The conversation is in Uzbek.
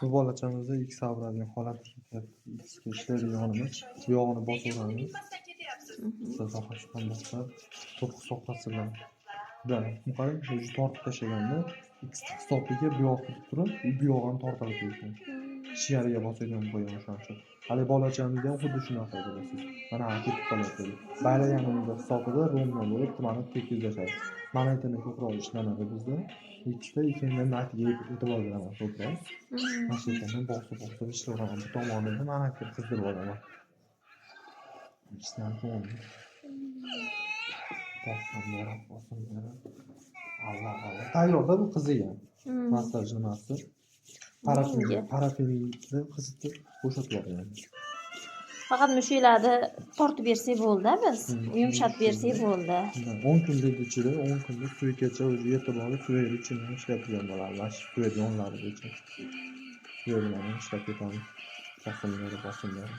Bu bolachamizda X avrilgan holat ketyapti. Xga ishlaydiganimiz, bu yog'ini bosaveramiz. Siz orqasidan bosib, to'piq hisoblasizlar. Da, bu qarang, o'zi tortib tashlaganda X hisobiga bu yoq turib, bu yog'ini tortilib ketgan. Shiyariga bosadigan qo'ygan o'shaning uchun. Hali bolachamizga ham xuddi shunaqa bo'lasiz. Mana ketib qolyapti. Baylaganimizda hisobida romdan bo'lib tumanib tekizlashadi. Mana aytini ko'proq ishlanadi bizda. Ikkita ekindan natiga e'tibor beraman ko'proq. Mashinani bosib ishlayveraman. Bu tomonini mana qizdirib olaman. Ishdan to'g'ri. Bosim berib. Allah. Tayyorda bu qizigan. Massaj nimasi? Parafinni qizitib bo'shatib yuborgan. Faqat mushuklarni tortib bersak bo'ldi biz. Yumshatib bersak bo'ldi. 10 kun dedi ichida, 10 kunda suygacha o'zi yetib olib, suyga ichini ishlab turgan bo'ladi. Mana shu yonlari bo'yicha. Suya bilan ishlab ketamiz. Bosimlari.